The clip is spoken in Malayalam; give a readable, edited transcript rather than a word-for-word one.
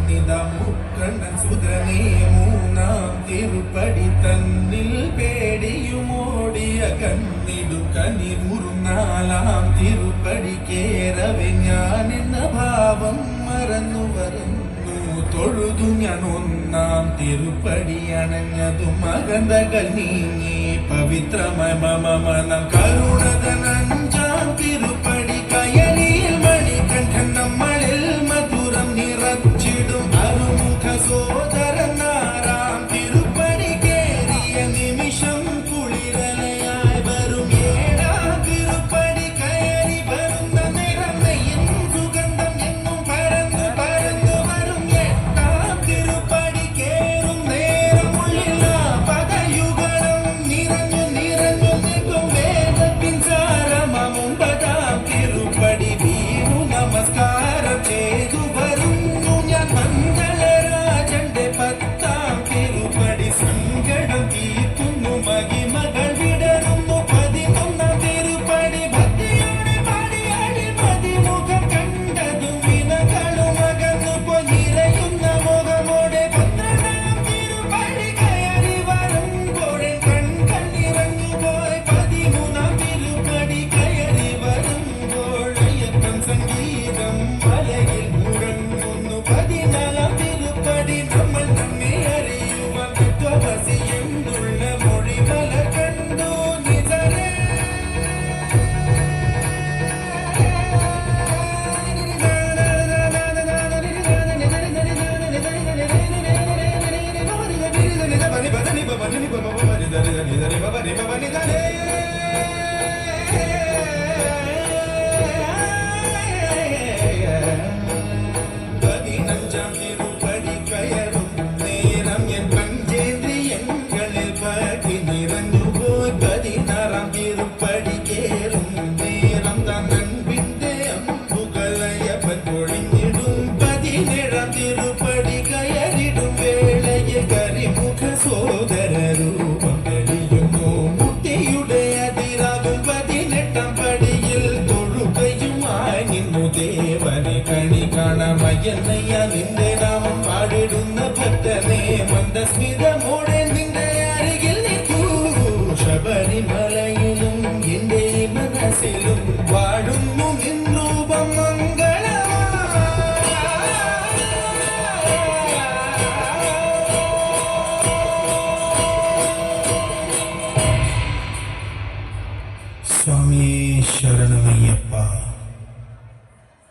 മുക്കണ്ണൻ സുതനേ മൂന്നാം തിരുപ്പടി തന്നിൽ പേടിയുമോടിയ കണ്ണിടുക്കനി മുറുനാലാം തിരുപ്പടി കേറവെ ഞാൻ എന്ന ഭാവം മറന്നു വരുന്നു തൊഴുതു ഞാൻ ഒന്നാം തിരുപ്പടി അണഞ്ഞതു മകന്തകൾ നീങ്ങി പവിത്രമയ മമ മനം കരുണതൻ അഞ്ചാം തിരുപ്പടി കയലിയിൽ മണികണ്ഠൻ നമ്മളിൽ മധുരം നിറച്ചിടും അരുമുഖ സോദരനാറാം തിരുപ്പടി കേറിയ നിമിഷം കുളിരലയായി വരും ഏഴാം തിരുപ്പടി കയറി വരുന്ന നിറമയും സുഗന്ധം എങ്ങും പരന്നു പരന്നു വരും എട്ടാം തിരുപ്പടി കേറും നേരമുള്ളില്ല പദയുഗളം നിറഞ്ഞു നിറഞ്ഞു നിൽക്കും വേദത്തിൻ സാരമം ഒമ്പതാം തിരുപ്പടി വീണു നമസ്കാരം ചെയ്തു വരുന്നു ഞാൻ മംഗളരാജന്റെ പത്താം തിരുപ്പടി സങ്കടം തീർക്കുന്നു മഹിമകൾ വിടരുന്നു പതിനൊന്നാം തിരുപ്പടി ഭക്തിയോടെ പാടിയാടി മതിമുഖം കണ്ടതും വിനകളും അകന്നു പൊന്നിരയുന്ന മുഖമോടെ പന്ത്രണ്ടാം തിരുപ്പടി കയറി വരുമ്പോഴേ കൺകൾ നിറഞ്ഞുപോയി പതിമൂന്നാം തിരുപ്പടി കയറി വരുമ്പോൾ അയ്യപ്പൻ സംഗീതം മലയിൽ മുഴങ്ങുന്നു പതിനാലാം തിരുപ്പടി നമ്മൾ നമ്മെ അറിയുവാൻ തത്വമസി എന്നുള്ള മൊഴിമല കണ്ടു നിസരേ പതിനഞ്ചാം തിരുപ്പടി കയറും നേരം എൻ പഞ്ചേന്ദ്രിയങ്ങളിൽ പതി നിറഞ്ഞുപോയി പതിനാറാം തിരുപ്പടി കേറും നേരം തന്നൻപിന്റെ അമ്പുകളയപ്പൻ പൊഴിഞ്ഞിടും പതിനേഴാം തിരുപ്പടി കയറിടും വേളയിൽ കരിമുഖ സോദര രൂപം തെളിയുന്നു മുട്ടിയുടെ അതിരാകും പതിനെട്ടാം പടിയിൽ തൊഴുകയുമായി നിന്നു ദേവനെ കണി കാണമയ്യന്നയ്യ നിന്റെ നാമം പാടിടുന്ന ഭക്തനെ മന്ദസ്മിതമോടെ നിന്റെ അരികിൽ നിൽക്കൂ ശബരിമലയിലും എന്റെ മനസ്സിലും വാഴുന്നു നിൻ രൂപം മംഗളമാ സ്വാമി ശരണമയ്യപ്പ.